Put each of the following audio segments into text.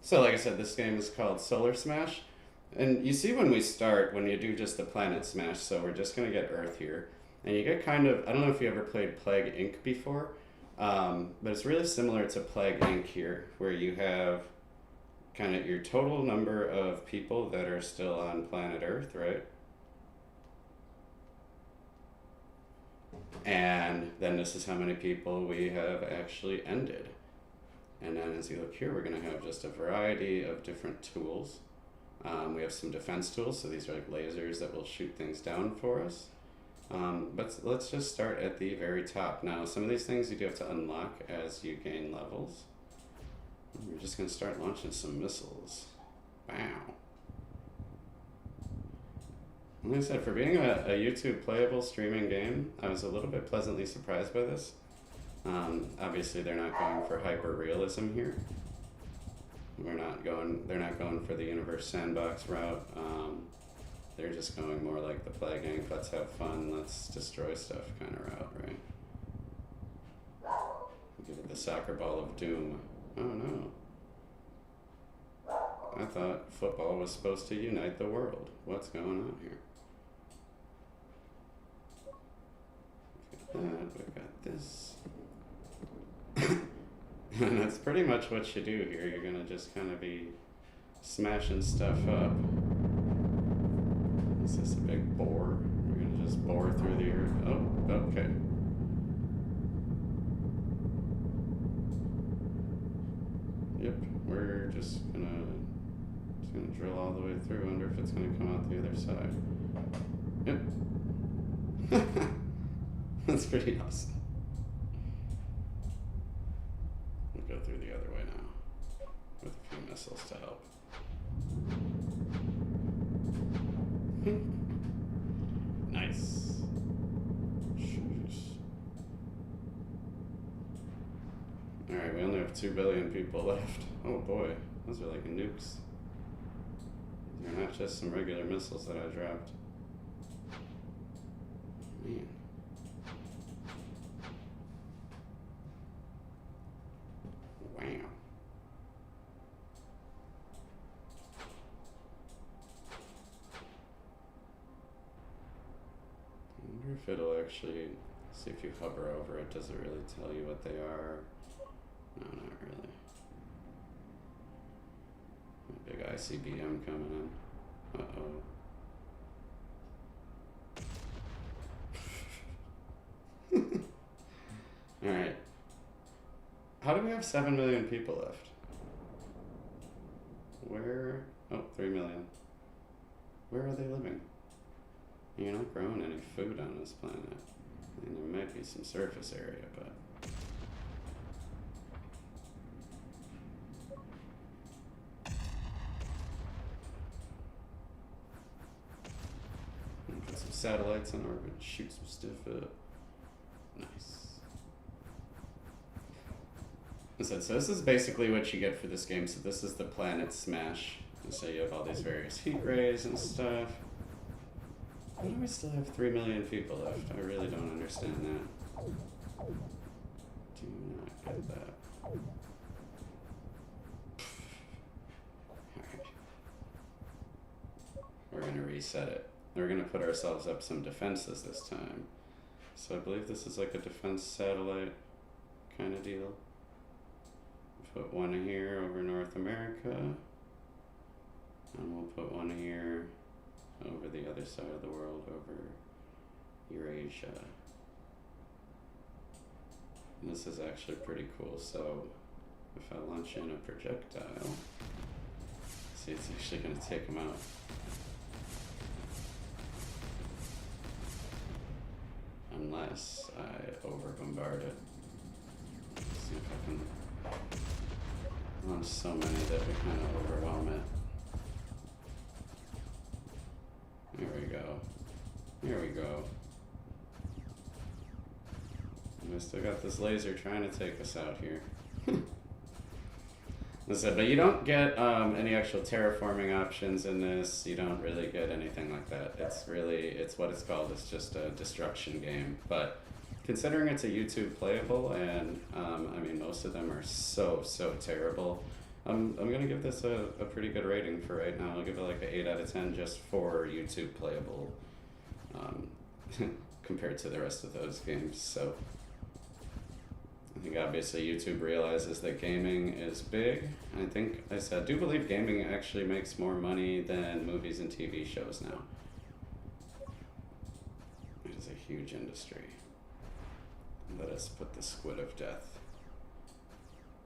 So, like I said, this game is called Solar Smash. And you see when we start, when you do just the planet smash, so we're just going to get Earth here. And you get kind of, I don't know if you ever played Plague Inc. before, but it's really similar to Plague Inc. here, where you have kind of your total number of people that are still on planet Earth, right? And then this is how many people we have actually ended. And then as you look here, we're going to have just a variety of different tools. We have some defense tools, so these are like lasers that will shoot things down for us. But let's just start at the very top. Now, some of these things you do have to unlock as you gain levels. We're just going to start launching some missiles. Wow. Like I said, for being a YouTube playable streaming game, I was a little bit pleasantly surprised by this. Obviously, they're not going for hyper realism here. They're not going for the universe sandbox route. They're just going more like the Plague Inc. Let's have fun, let's destroy stuff kind of route, right? Give it the soccer ball of doom. Oh no. I thought football was supposed to unite the world. What's going on here? We've got that, we've got this. And that's pretty much what you do here. You're gonna just kind of be smashing stuff up. Is this a big bore? We're gonna just bore through the earth. Oh, okay. Yep, we're just gonna drill all the way through. Wonder if it's gonna come out the other side. Yep. That's pretty awesome. We'll go through the other way now, with a few missiles to help. Nice. Jeez. Alright, we only have 2 billion people left. Oh boy, those are like nukes. They're not just some regular missiles that I dropped. Man. Wow. I wonder if it'll actually, see if you hover over it, does it really tell you what they are? No, not really. A big ICBM coming in. Uh-oh. Alright. How do we have 7 million people left? Where? Oh, 3 million. Where are they living? You're not growing any food on this planet. I mean, there might be some surface area, but... Put some satellites in orbit, shoot some stuff up. Nice. So this is basically what you get for this game. So this is the planet smash. And so you have all these various heat rays and stuff. Why do we still have 3 million people left? I really don't understand that. Do not get that. Alright. We're gonna reset it. We're gonna put ourselves up some defenses this time. So I believe this is like a defense satellite kind of deal. Put one here over North America, and we'll put one here over the other side of the world, over Eurasia. And this is actually pretty cool. So if I launch in a projectile, see, it's actually going to take them out. Unless I over bombard it. Let's see if I can launch so many that we kind of overwhelm it. There we go. Here we go. And I still got this laser trying to take us out here. Listen, but you don't get any actual terraforming options in this. You don't really get anything like that. It's what it's called. It's just a destruction game. But considering it's a YouTube playable, and I mean, most of them are so terrible. I'm gonna give this a pretty good rating for right now. I'll give it like an 8 out of 10 just for YouTube playable, um, compared to the rest of those games. So I think obviously YouTube realizes that gaming is big. I think I do believe gaming actually makes more money than movies and TV shows now. It is a huge industry. Let us put the squid of death.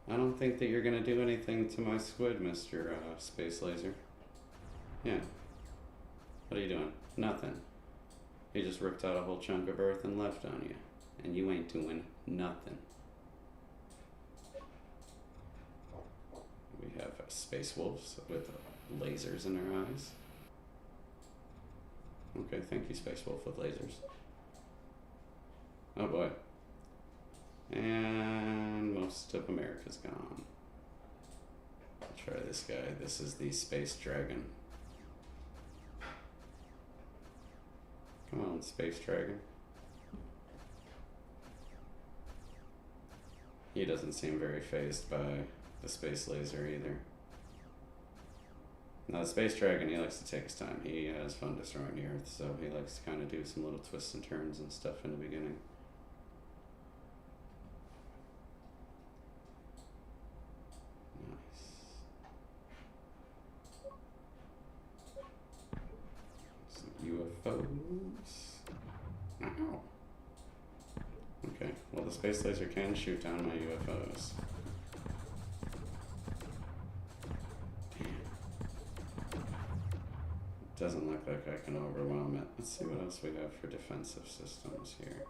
I don't think that you're gonna do anything to my squid, Mr. Space Laser. Yeah. What are you doing? Nothing. He just ripped out a whole chunk of Earth and left on you. And you ain't doing nothing. We have space wolves with lasers in their eyes. Okay, thank you, Space Wolf with lasers. Oh boy. And most of America's gone. I'll try this guy. This is the Space Dragon. Come on, Space Dragon. He doesn't seem very fazed by the space laser either. Now the Space Dragon, he likes to take his time. He has fun destroying the Earth, so he likes to kind of do some little twists and turns and stuff in the beginning. UFOs. Ow. Okay, well the space laser can shoot down my UFOs. Damn. Doesn't look like I can overwhelm it. Let's see what else we have for defensive systems here.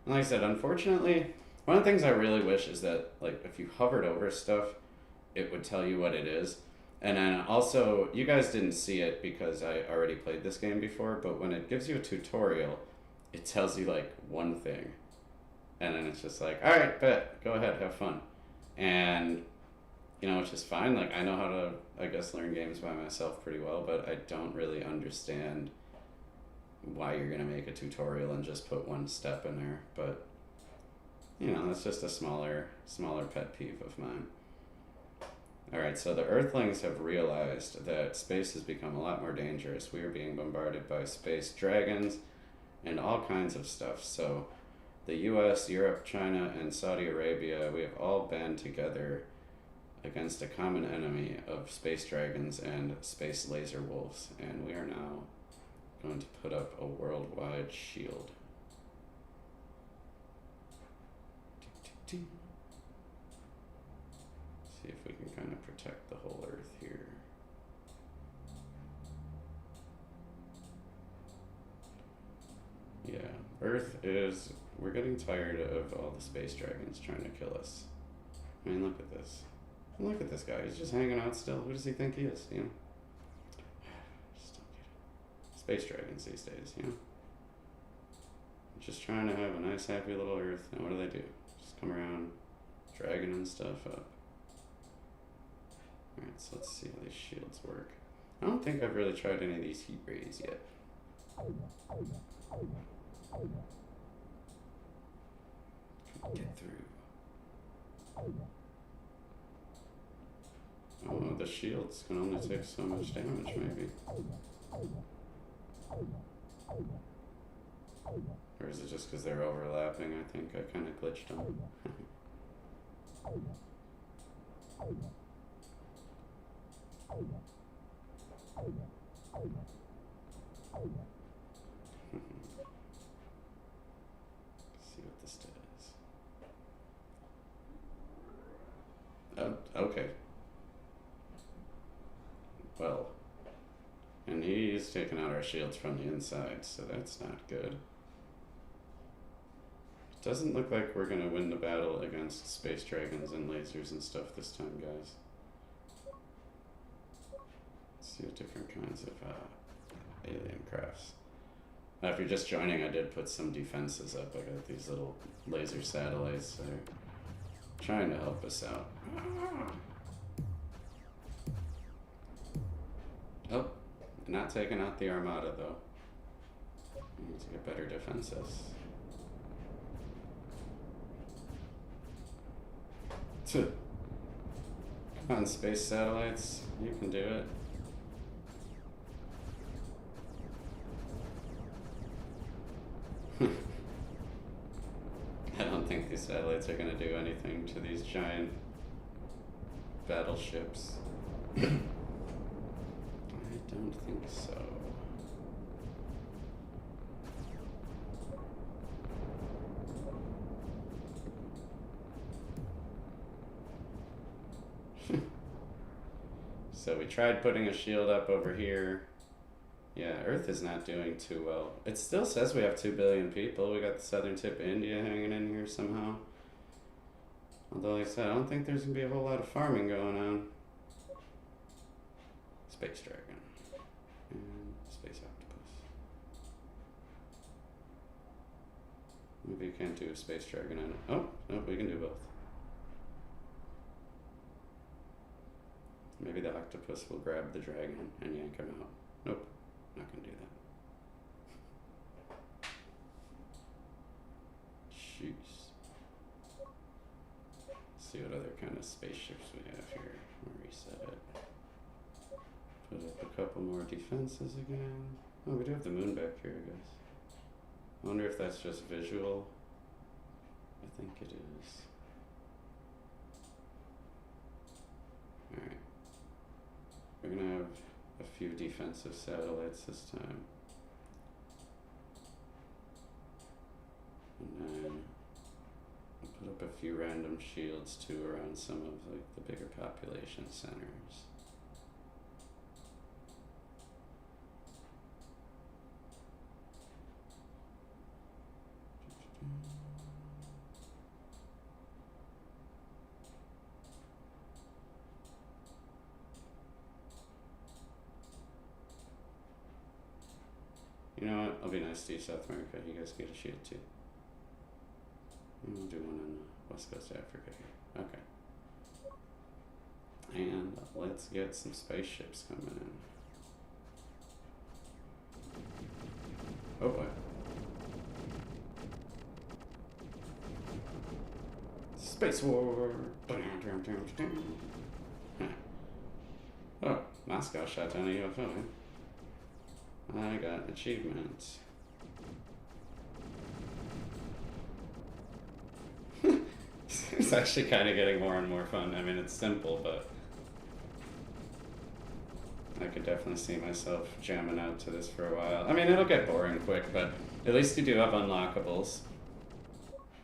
And like I said, unfortunately, one of the things I really wish is that, like, if you hovered over stuff, it would tell you what it is. And then also, you guys didn't see it because I already played this game before, but when it gives you a tutorial, it tells you like one thing. And then it's just like, alright, bet, go ahead, have fun. And, you know, which is fine. Like, I know how to, I guess, learn games by myself pretty well, but I don't really understand why you're going to make a tutorial and just put one step in there. But, you know, that's just a smaller pet peeve of mine. Alright, so the Earthlings have realized that space has become a lot more dangerous. We are being bombarded by space dragons and all kinds of stuff. So the US, Europe, China, and Saudi Arabia, we have all band together against a common enemy of space dragons and space laser wolves. And we are now going to put up a worldwide shield. See if we can kind of protect the whole Earth here. Yeah, Earth is, we're getting tired of all the space dragons trying to kill us. I mean, look at this. Look at this guy, he's just hanging out still. Who does he think he is, you know? Just don't get it. Space dragons these days, you know? Just trying to have a nice, happy little Earth, and what do? Just come around dragging and stuff up. Alright, so let's see how these shields work. I don't think I've really tried any of these heat rays yet. Get through. Oh, the shields can only take so much damage, maybe. Or is it just because they're overlapping? I think I kind of glitched them. See what this does. Okay. Well, and he's taking out our shields from the inside, so that's not good. It doesn't look like we're gonna win the battle against space dragons and lasers and stuff this time, guys. Let's see what different kinds of alien crafts. Now, if you're just joining, I did put some defenses up. I got these little laser satellites that are trying to help us out. Oh, not taking out the Armada though. We need to get better defenses. Come On space satellites, you can do it. I don't think these satellites are going to do anything to these giant battleships. I don't think so. So we tried putting a shield up over here. Yeah, Earth is not doing too well. It still says we have 2 billion people. We got the southern tip of India hanging in here somehow. Although, like I said, I don't think there's going to be a whole lot of farming going on. Space dragon. And space octopus. Maybe you can't do a space dragon. Oh, no, we can do both. Maybe the octopus will grab the dragon and yank him out. Nope, not gonna do that. Jeez. Let's see what other kind of spaceships we have here. We'll reset it. Put up a couple more defenses again. Oh, we do have the moon back here, I guess. I wonder if that's just visual. I think it is. Alright. We're gonna have a few defensive satellites this time. And then I'll put up a few random shields too around some of like the bigger population centers. You know what? I'll be nice to you, South America. You guys get a shield too. We'll do one on the west coast of Africa here. Okay. And let's get some spaceships coming in. Oh boy. Space War! Oh, Moscow shot down a UFO, eh? I got an achievement. It's actually kind of getting more and more fun. I mean, it's simple, but I could definitely see myself jamming out to this for a while. I mean, it'll get boring quick, but at least you do have unlockables.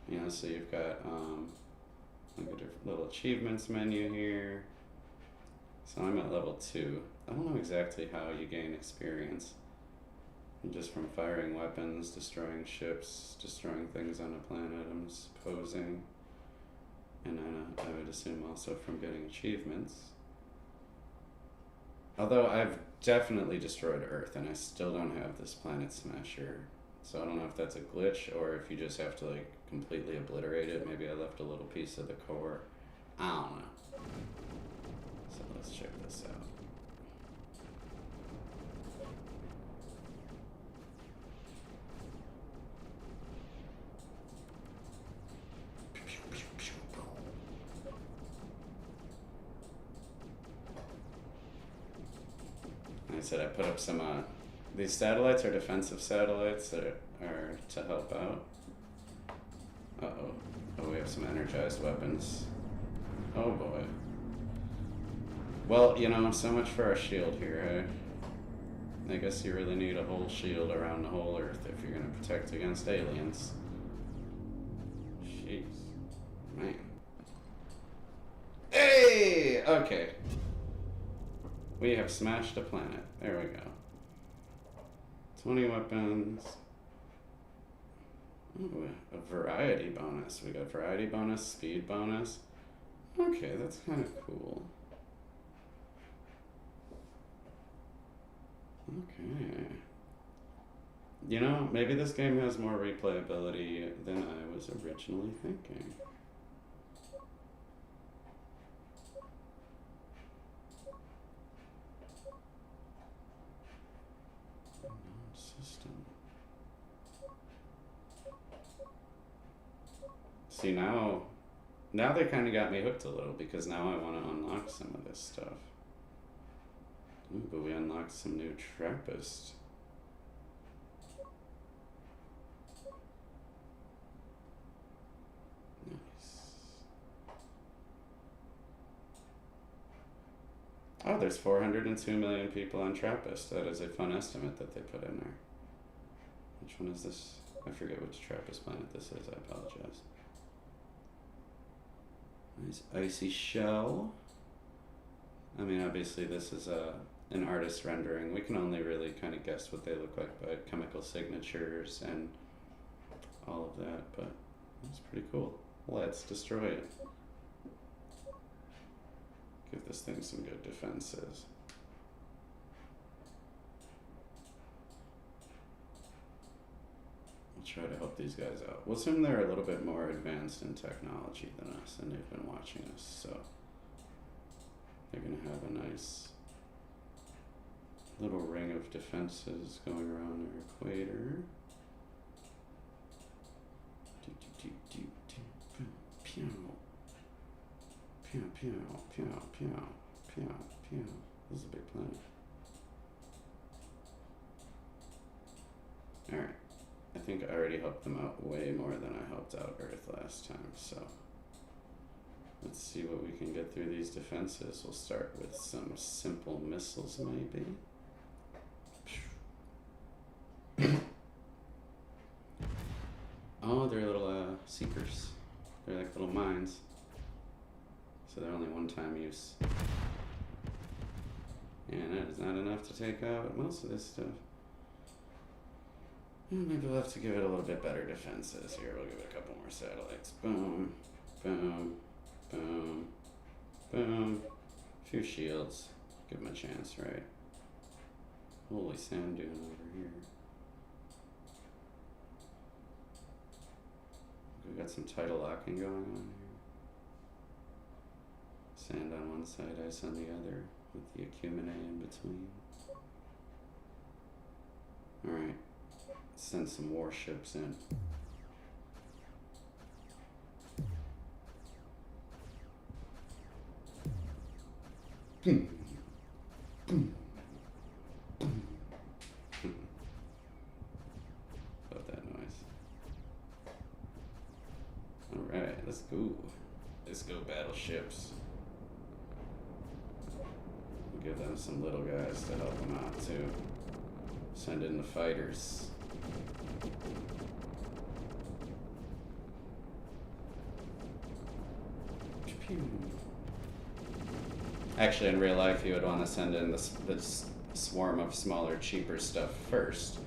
You know, so you've got like a little achievements menu here. So I'm at level 2. I don't know exactly how you gain experience. Just from firing weapons, destroying ships, destroying things on a planet, I'm supposing. And I would assume also from getting achievements. Although I've definitely destroyed Earth and I still don't have this Planet Smasher. So I don't know if that's a glitch or if you just have to like completely obliterate it. Maybe I left a little piece of the core. I don't know. So let's check this out. Like I said, I put up some, these satellites are defensive satellites that are to help out. Uh-oh. Oh, we have some energized weapons. Oh boy. Well, you know, so much for our shield here, eh? I guess you really need a whole shield around the whole Earth if you're gonna protect against aliens. Jeez. Man. Hey! Okay. We have smashed a planet. There we go. 20 weapons. Ooh, a variety bonus. We got variety bonus, speed bonus. Okay, that's kind of cool. Okay. You know, maybe this game has more replayability than I was originally thinking. Non-system. See, now Now they kind of got me hooked a little because now I want to unlock some of this stuff. Ooh, but we unlocked some new Trappist. Nice. Oh, there's 402 million people on Trappist. That is a fun estimate that they put in there. Which one is this? I forget which Trappist planet this is. I apologize. Nice icy shell. I mean, obviously this is an artist rendering. We can only really kind of guess what they look like by chemical signatures and all of that, but it's pretty cool. Let's destroy it. Give this thing some good defenses. We'll try to help these guys out. We'll assume they're a little bit more advanced in technology than us, and they've been watching us, so they're gonna have a nice little ring of defenses going around their equator. Pew. Pew, pew, pew, pew, pew, pew. This is a big planet. Alright. I think I already helped them out way more than I helped out Earth last time, so let's see what we can get through these defenses. We'll start with some simple missiles, maybe. Oh, they're little seekers. They're like little mines. So they're only one-time use. And that is not enough to take out most of this stuff. Maybe we'll have to give it a little bit better defenses here. We'll give it a couple more satellites. Boom, boom, boom, boom. A few shields. Give them a chance, right? Holy sand dune over here. We got some tidal locking going on here. Sand on one side, ice on the other, with the Ecumene in between. Alright, send some warships in. Love that noise. Alright, let's go. Let's go battleships. We'll give them some little guys to help them out too. Send in the fighters. Actually, in real life, you would want to send in this swarm of smaller, cheaper stuff first.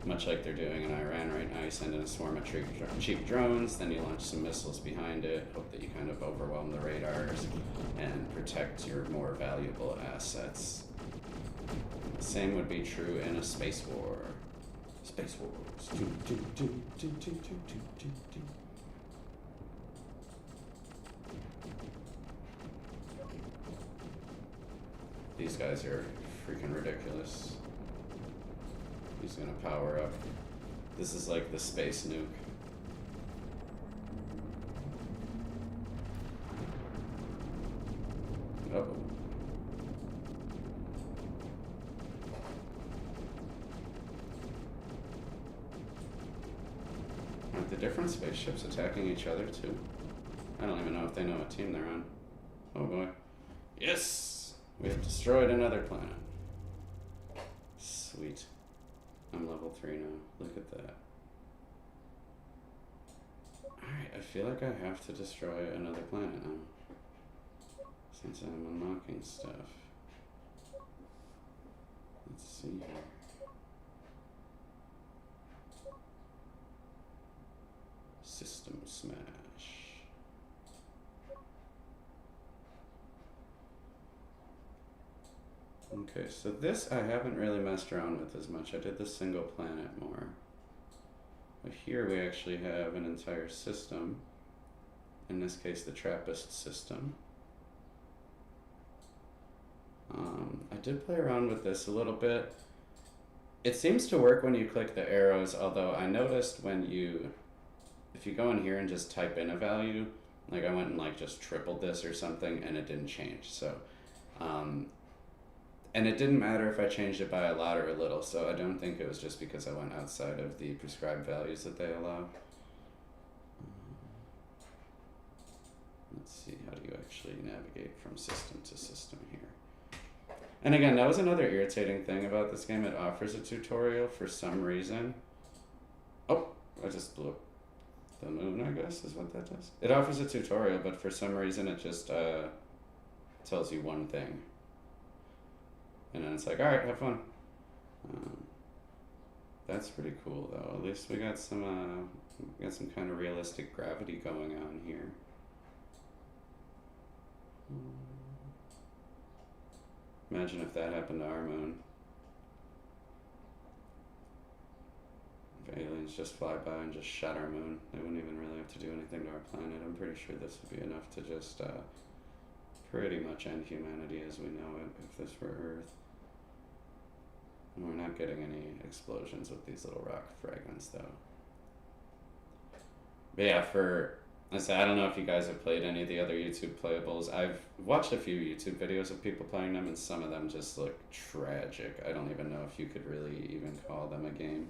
Much like they're doing in Iran right now, you send in a swarm of cheap drones, then you launch some missiles behind it, hope that you kind of overwhelm the radars and protect your more valuable assets. The same would be true in a space war. Space wars. These guys are freaking ridiculous. He's gonna power up. This is like the space nuke. Uh-oh. Aren't the different spaceships attacking each other too? I don't even know if they know what team they're on. Oh boy. Yes! We have destroyed another planet. Sweet. I'm level 3 now. Look at that. Alright, I feel like I have to destroy another planet now. Since I'm unlocking stuff. Let's see here. System smash. Okay, so this I haven't really messed around with as much. I did the single planet more. But here we actually have an entire system. In this case, the Trappist system. I did play around with this a little bit. It seems to work when you click the arrows, although I noticed when if you go in here and just type in a value, Like I went and like just tripled this or something and it didn't change. So, and it didn't matter if I changed it by a lot or a little. So I don't think it was just because I went outside of the prescribed values that they allow. Let's see, how do you actually navigate from system to system here? And again, that was another irritating thing about this game. It offers a tutorial for some reason. Oh, I just blew up the moon, I guess, is what that does. It offers a tutorial, but for some reason it just tells you one thing. And then it's like, alright, have fun. That's pretty cool, though. At least we got some kind of realistic gravity going on here. Imagine if that happened to our moon. If aliens just fly by and just shot our moon, they wouldn't even really have to do anything to our planet. I'm pretty sure this would be enough to just pretty much end humanity as we know it, if this were Earth. And we're not getting any explosions with these little rock fragments, though. But yeah, I don't know if you guys have played any of the other YouTube playables. I've watched a few YouTube videos of people playing them, and some of them just look tragic. I don't even know if you could really even call them a game.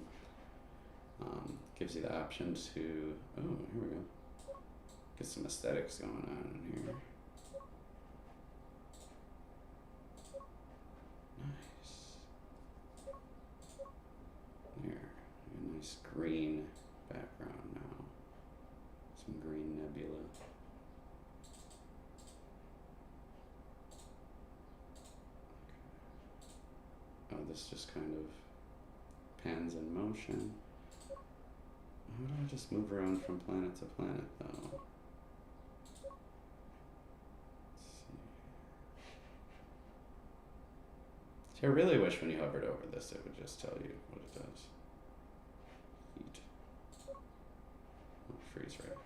Gives you the option to, oh, here we go. Get some aesthetics going on in here. Nice. There, a nice green background now. Some green nebula. Okay. Oh, this just kind of pans in motion. How do I just move around from planet to planet, though? Let's see. See, I really wish when you hovered over this, it would just tell you what it does. Heat. Oh, freeze ray.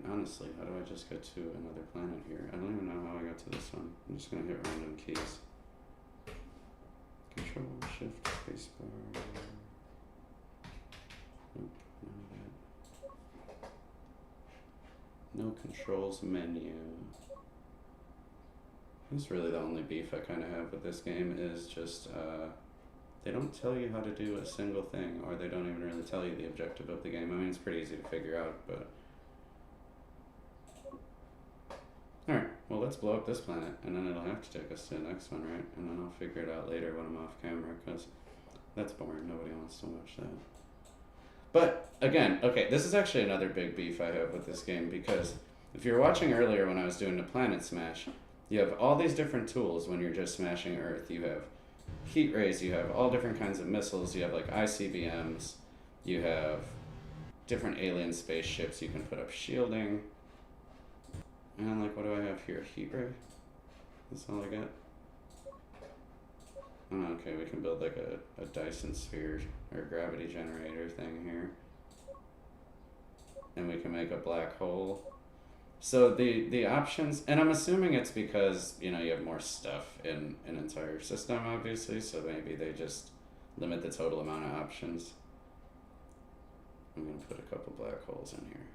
Honestly, how do I just get to another planet here? I don't even know how I got to this one. I'm just gonna hit random keys. Control, Shift, Spacebar. Nope, none of that. No controls menu. That's really the only beef I kind of have with this game is just, they don't tell you how to do a single thing, or they don't even really tell you the objective of the game. I mean, it's pretty easy to figure out, but... Alright, well let's blow up this planet, and then it'll have to take us to the next one, right? And then I'll figure it out later when I'm off camera, because that's boring, nobody wants to watch that. But, again, okay, this is actually another big beef I have with this game, because if you were watching earlier when I was doing the planet smash, you have all these different tools when you're just smashing Earth. You have heat rays, you have all different kinds of missiles, you have like ICBMs, you have different alien spaceships, you can put up shielding. And like, what do I have here? Heat ray? That's all I got? Oh, okay, we can build like a Dyson sphere or gravity generator thing here. And we can make a black hole. So the options, and I'm assuming it's because, you know, you have more stuff in an entire system, obviously, so maybe they just limit the total amount of options. I'm going to put a couple black holes in here.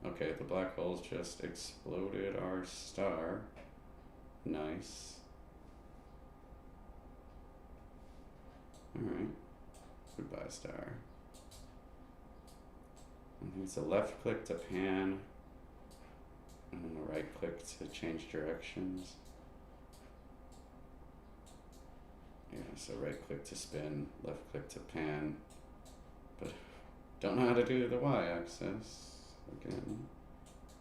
Okay, the black holes just exploded our star. Nice. Alright. Goodbye, star. It's a left click to pan, and then a right click to change directions. Yeah, so right click to spin, left click to pan, but don't know how to do the y-axis. Again,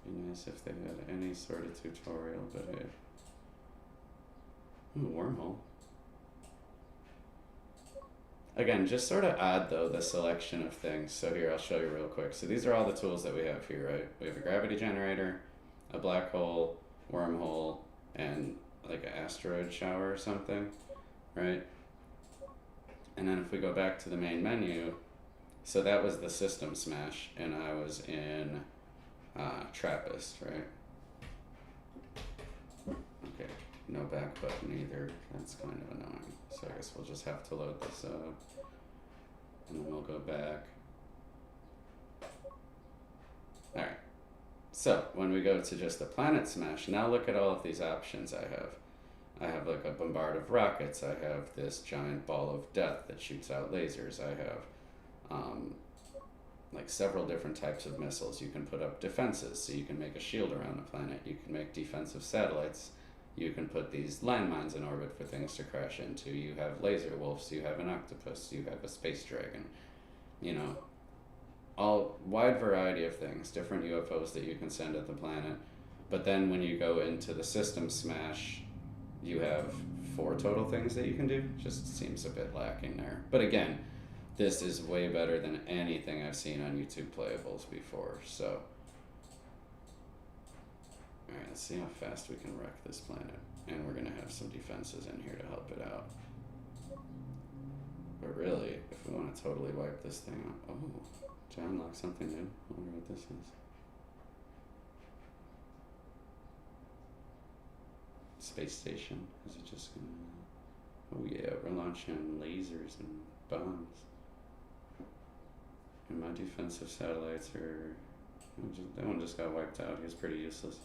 be nice if they had any sort of tutorial, but hey. Ooh, wormhole. Again, just sort of odd though, the selection of things. So here, I'll show you real quick. So these are all the tools that we have here, right? We have a gravity generator, a black hole, wormhole, and like an asteroid shower or something, right? And then if we go back to the main menu, so that was the system smash, and I was in Trappist, right? Okay, no back button either. That's kind of annoying. So I guess we'll just have to load this up. And then we'll go back. Alright, so when we go to just the planet smash, now look at all of these options I have. I have like a bombard of rockets, I have this giant ball of death that shoots out lasers, I have like several different types of missiles. You can put up defenses, so you can make a shield around the planet, you can make defensive satellites, you can put these landmines in orbit for things to crash into, you have laser wolves, you have an octopus, you have a space dragon, you know, all wide variety of things, different UFOs that you can send at the planet. But then when you go into the system smash, you have 4 total things that you can do. Just seems a bit lacking there. But again, this is way better than anything I've seen on YouTube Playables before, so. Alright, let's see how fast we can wreck this planet. And we're gonna have some defenses in here to help it out. But really, if we want to totally wipe this thing out, oh, to unlock something new, I wonder what this is. Space station, is it just gonna, oh yeah, we're launching lasers and bombs. And my defensive satellites are, that one just got wiped out, he was pretty useless.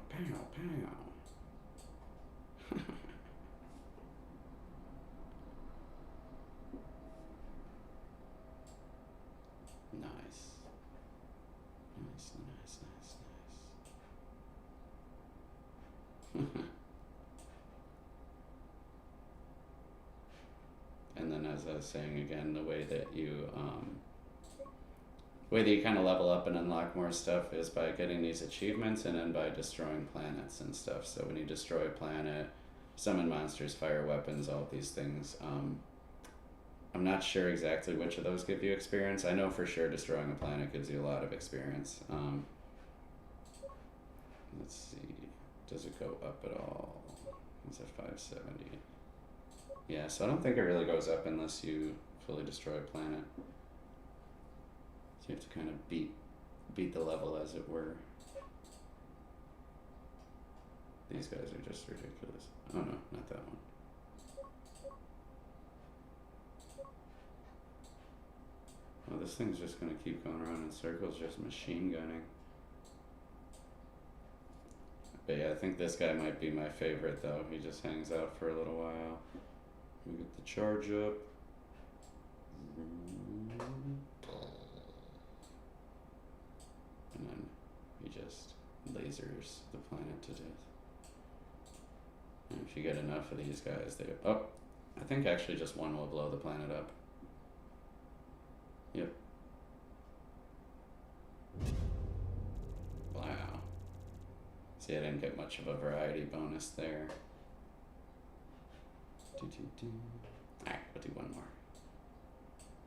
Pow, pow. Nice. Nice, nice, nice, nice. And then as I was saying again, the way that you kind of level up and unlock more stuff is by getting these achievements and then by destroying planets and stuff. So when you destroy a planet, summon monsters, fire weapons, all of these things, I'm not sure exactly which of those give you experience. I know for sure destroying a planet gives you a lot of experience. Let's see, does it go up at all? It's at 570. Yeah, so I don't think it really goes up unless you fully destroy a planet. So you have to kind of beat the level, as it were. These guys are just ridiculous. Oh no, not that one. Well, this thing's just gonna keep going around in circles, just machine gunning. But yeah, I think this guy might be my favorite though. He just hangs out for a little while. We get the charge up. And then he just lasers the planet to death. And if you get enough of these guys, they, oh, I think actually just one will blow the planet up. Yep. Wow. See, I didn't get much of a variety bonus there. Alright, we'll do one more.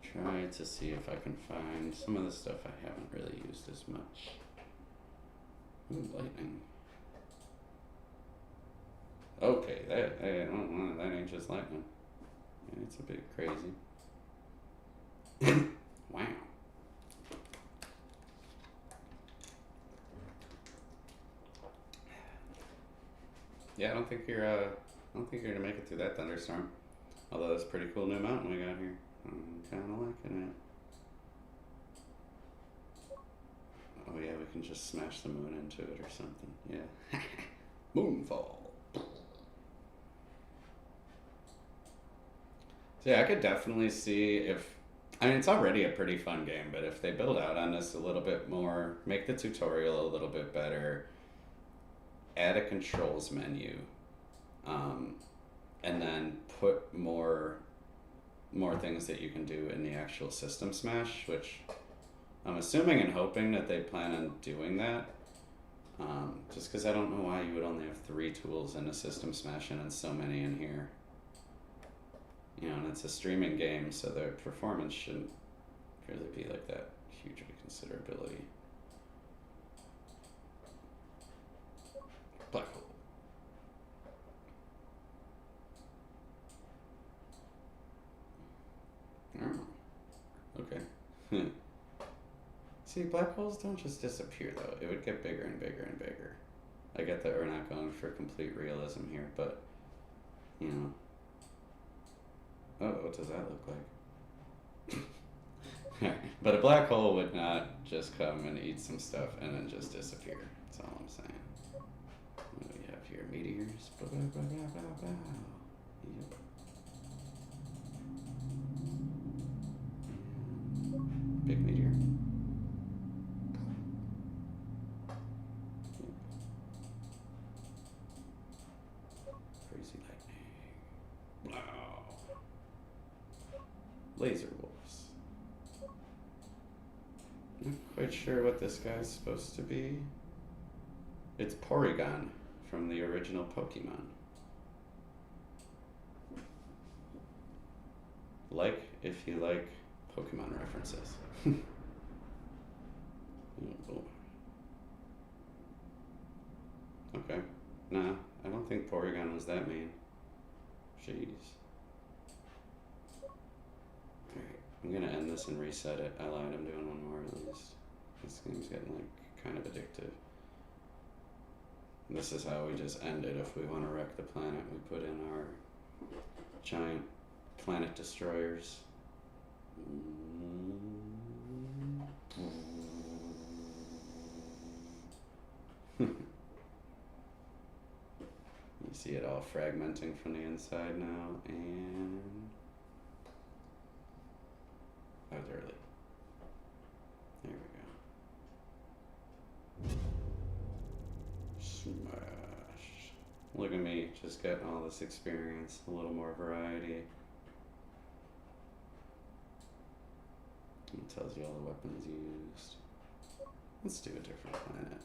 Try to see if I can find some of the stuff I haven't really used as much. Ooh, lightning. Okay, that ain't just lightning. Yeah, it's a bit crazy. Wow. Yeah, I don't think you're gonna make it through that thunderstorm. Although that's a pretty cool new mountain we got here. I'm kinda liking it. Oh yeah, we can just smash the moon into it or something. Yeah. Moonfall. So yeah, I could definitely see if, I mean, it's already a pretty fun game, but if they build out on this a little bit more, make the tutorial a little bit better, add a controls menu, and then put more things that you can do in the actual system smash, which I'm assuming and hoping that they plan on doing that. Just because I don't know why you would only have 3 tools in a system smash and then so many in here. You know, and it's a streaming game, so the performance shouldn't really be like that huge of a considerability. See, black holes don't just disappear though. It would get bigger and bigger and bigger. I get that we're not going for complete realism here, but you know. Oh, what does that look like? But a black hole would not just come and eat some stuff and then just disappear. That's all I'm saying. What do we have here? Meteors? Blah, blah, blah, blah, blah, blah. Yep. Big meteor. Crazy lightning. Wow. Laser wolves. Not quite sure what this guy's supposed to be. It's Porygon from the original Pokemon. Like if you like Pokemon references. Oh. Okay. Nah, I don't think Porygon was that mean. Jeez. Alright, I'm gonna end this and reset it. I lied, I'm doing one more at least. This game's getting like kind of addictive. And this is how we just end it. If we want to wreck the planet, we put in our giant planet destroyers. You see it all fragmenting from the inside now, and that was early. There we go. Smash. Look at me, just getting all this experience, a little more variety. It tells you all the weapons used. Let's do a different planet.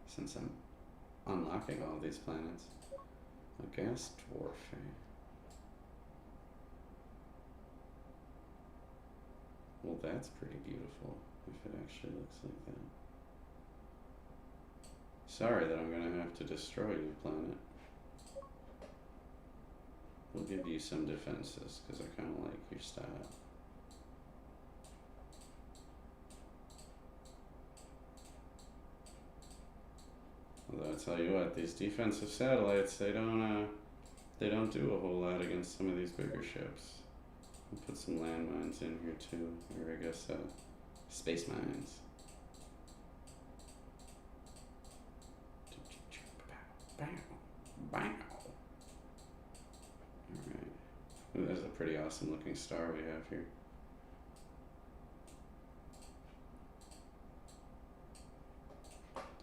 Since I'm unlocking all these planets. A gas dwarf, eh? Well, that's pretty beautiful, if it actually looks like that. Sorry that I'm gonna have to destroy you, planet. We'll give you some defenses, because I kinda like your style. Although I tell you what, these defensive satellites, they don't do a whole lot against some of these bigger ships. We'll put some landmines in here too, or I guess space mines. Alright. Ooh, that's a pretty awesome looking star we have here.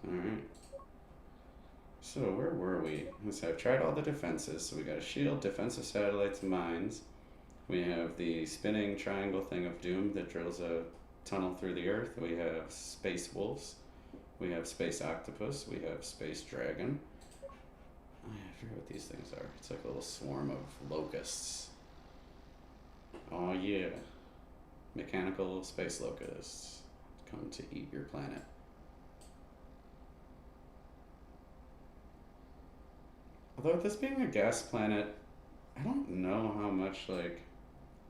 Alright. So where were we? So I've tried all the defenses. So we got a shield, defensive satellites, mines. We have the spinning triangle thing of doom that drills a tunnel through the earth. We have space wolves. We have space octopus. We have space dragon. Oh, yeah, I forget what these things are. It's like a little swarm of locusts. Oh yeah. Mechanical space locusts come to eat your planet. Although this being a gas planet, I don't know how much, like,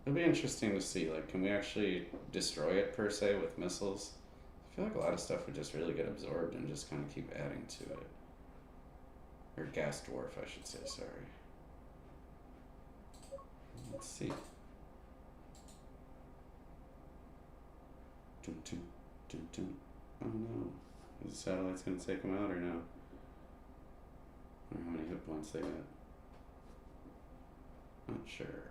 it'll be interesting to see, like, can we actually destroy it per se with missiles? I feel like a lot of stuff would just really get absorbed and just kind of keep adding to it. Or gas dwarf, I should say, sorry. Let's see. Dun, dun, dun, dun. Oh no. Is the satellite's gonna take them out or no? I wonder how many hit points they got. Not sure.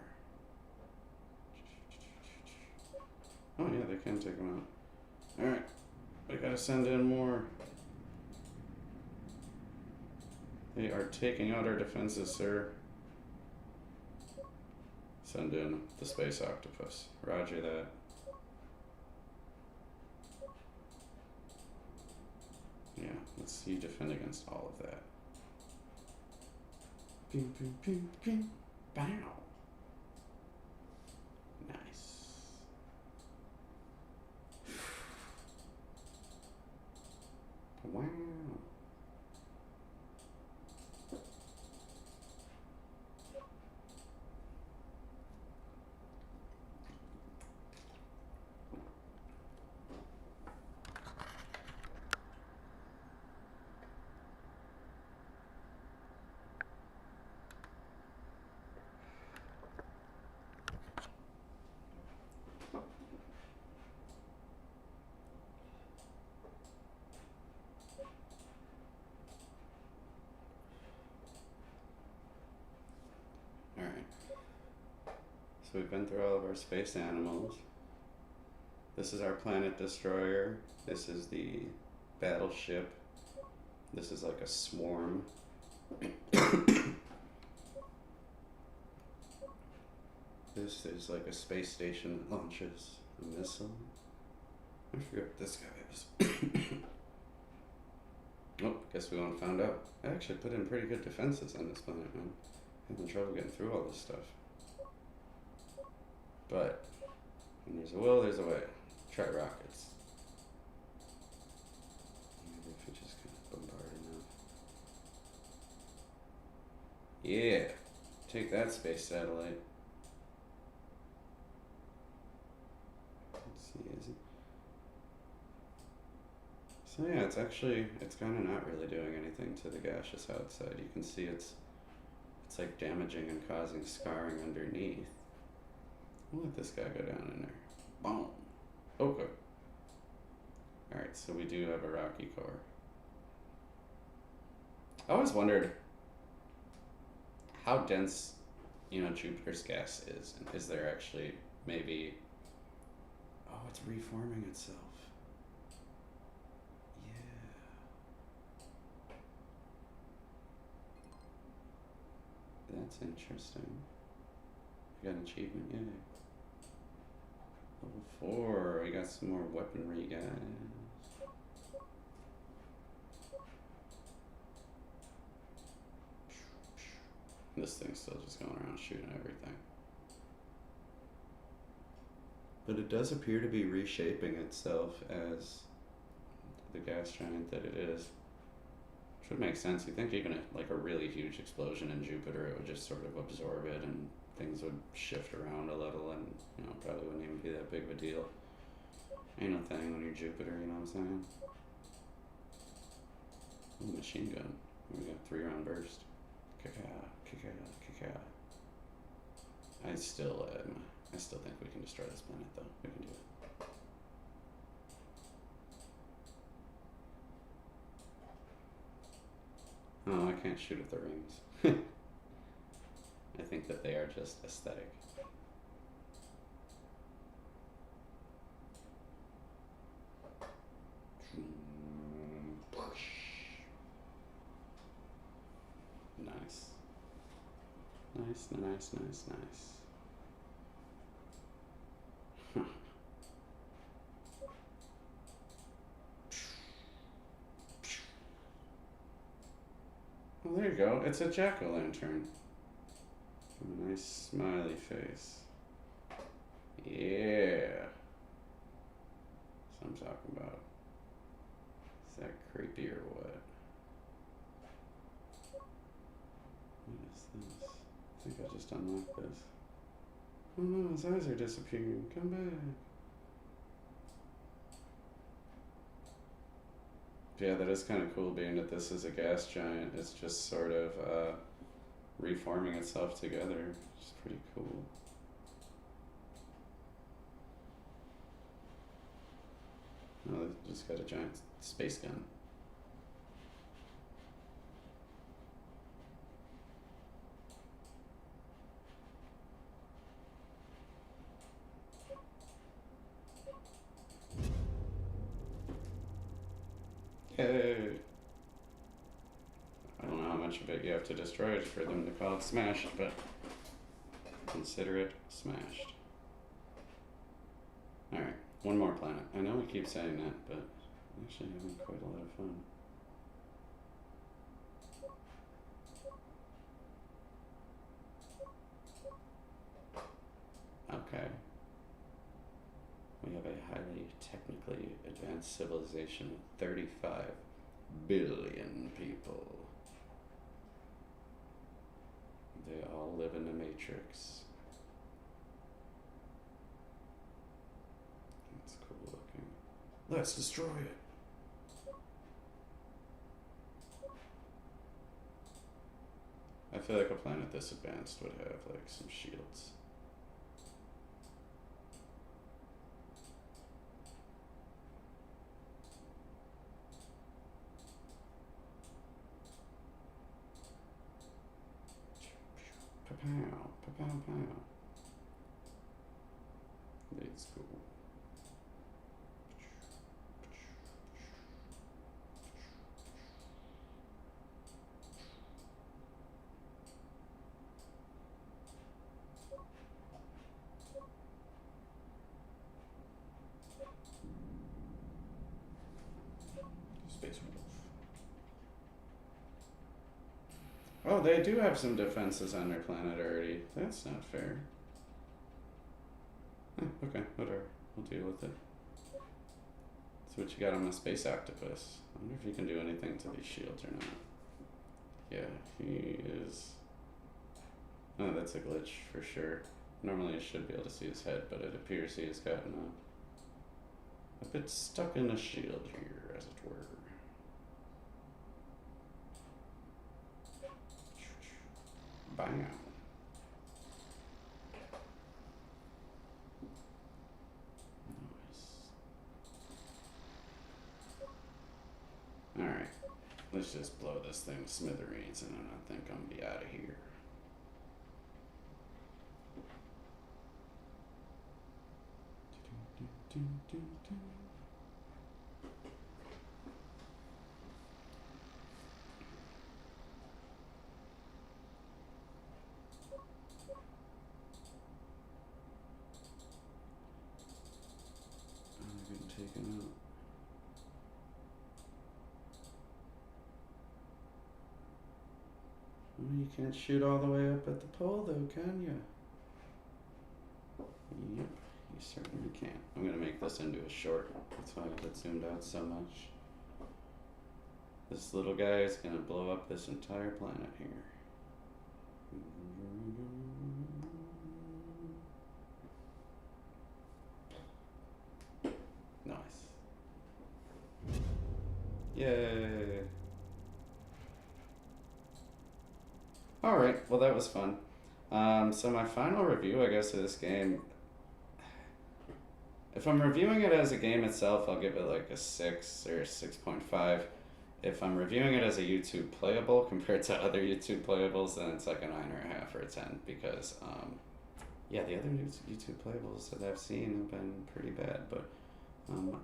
Oh yeah, they can take them out. Alright, I gotta send in more. They are taking out our defenses, sir. Send in the space octopus. Roger that. Yeah, let's see you defend against all of that. Pew, pew, pew, pew. Bow. Nice. Wow. So we've been through all of our space animals. This is our planet destroyer. This is the battleship. This is like a swarm. This is like a space station that launches a missile. I forget what this guy is. Oh, guess we won't find out. I actually put in pretty good defenses on this planet, man. Having trouble getting through all this stuff. But when there's a will, there's a way. Try rockets. Maybe if we just kind of bombard enough. Yeah. Take that, space satellite. Let's see, is it? So yeah, it's kind of not really doing anything to the gaseous outside. You can see it's like damaging and causing scarring underneath. We'll let this guy go down in there. Boom. Okay. Alright, so we do have a rocky core. I always wondered how dense, Jupiter's gas is. And is there actually maybe... Oh, it's reforming itself. That's interesting. I got an achievement, yay. Level 4, we got some more weaponry, guys. This thing's still just going around shooting everything. But it does appear to be reshaping itself as the gas giant that it is. Which would make sense. You think even like a really huge explosion in Jupiter, it would just sort of absorb it and things would shift around a little and, probably wouldn't even be that big of a deal. Ain't no thing when you're Jupiter, you know what I'm saying? Ooh, machine gun. We got 3-round burst. I still think we can destroy this planet though. We can do it. Oh, I can't shoot at the rings. I think that they are just aesthetic. Nice. Nice. Well, there you go. It's a jack-o'-lantern. A nice smiley face. Yeah. That's what I'm talking about. Is that creepy or what? What is this? I think I just unlocked this. Oh no, his eyes are disappearing. Come back. Yeah, that is kind of cool being that this is a gas giant. It's just sort of reforming itself together, which is pretty cool. Oh, they just got a giant space gun. Yay! I don't know how much of it you have to destroy for them to call it smashed, but consider it smashed. Alright, one more planet. I know we keep saying that, but I'm actually having quite a lot of fun. Okay. We have a highly technically advanced civilization with 35 billion people. They all live in the Matrix. That's cool looking. Let's destroy it. I feel like a planet this advanced would have like some shields. Pa-pow, pa-pow, pow. Let's go. Space Wolf. Oh, they do have some defenses on their planet already. That's not fair. Okay, whatever. We'll deal with it. So what you got on my space octopus? I wonder if you can do anything to these shields or not. Yeah, he is... Oh, that's a glitch for sure. Normally I should be able to see his head, but it appears he has gotten a bit stuck in a shield here, as it were. Bam. Alright, let's just blow this thing to smithereens and then I think I'm gonna be out of here. I'm getting taken out. Well, you can't shoot all the way up at the pole though, can you? Yep, you certainly can't. I'm gonna make this into a short. That's why I got zoomed out so much. This little guy is gonna blow up this entire planet here. Nice. Yay! Alright, well that was fun. So my final review, I guess, of this game, if I'm reviewing it as a game itself, I'll give it like a 6 or 6.5. If I'm reviewing it as a YouTube playable compared to other YouTube playables, then it's like a 9.5 or a 10 because, yeah, the other YouTube playables that I've seen have been pretty bad, but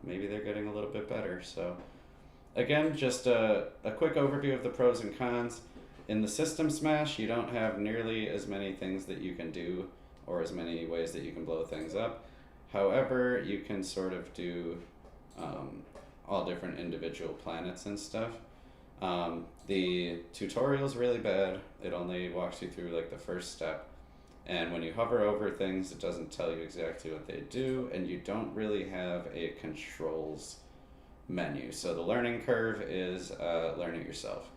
maybe they're getting a little bit better. So again, just a quick overview of the pros and cons. In the System Smash, you don't have nearly as many things that you can do or as many ways that you can blow things up. However, you can sort of do all different individual planets and stuff. The tutorial's really bad. It only walks you through like the first step. And when you hover over things, it doesn't tell you exactly what they do, and you don't really have a controls menu. So the learning curve is learn it yourself.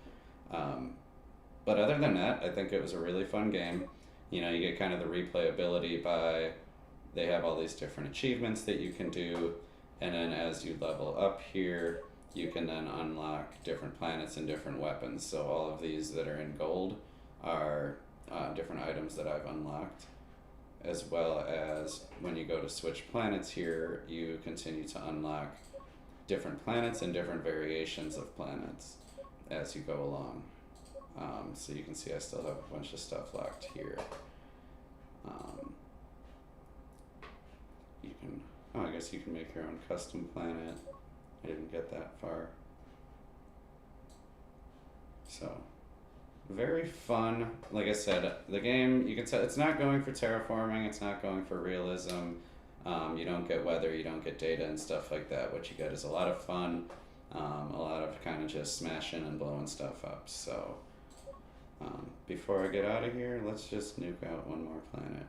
But other than that, I think it was a really fun game. You know, you get kind of the replayability by, they have all these different achievements that you can do, and then as you level up here, you can then unlock different planets and different weapons. So all of these that are in gold are different items that I've unlocked, as well as when you go to switch planets here, you continue to unlock different planets and different variations of planets as you go along. So you can see I still have a bunch of stuff locked here. You can, oh, I guess you can make your own custom planet. I didn't get that far. So, very fun. Like I said, the game, you can tell, it's not going for terraforming, it's not going for realism. You don't get weather, you don't get data and stuff like that. What you get is a lot of fun, a lot of kind of just smashing and blowing stuff up. So, before I get out of here, let's just nuke out one more planet.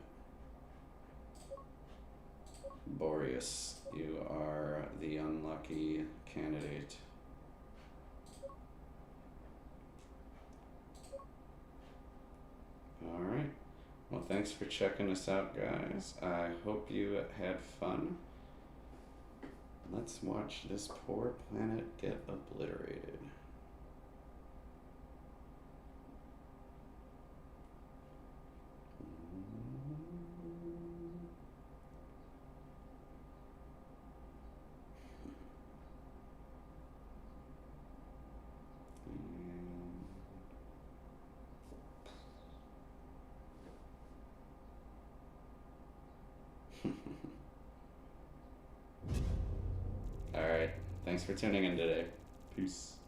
Boreas, you are the unlucky candidate. Alright, well thanks for checking us out, guys. I hope you had fun. Let's watch this poor planet get obliterated. Thanks for tuning in today. Peace.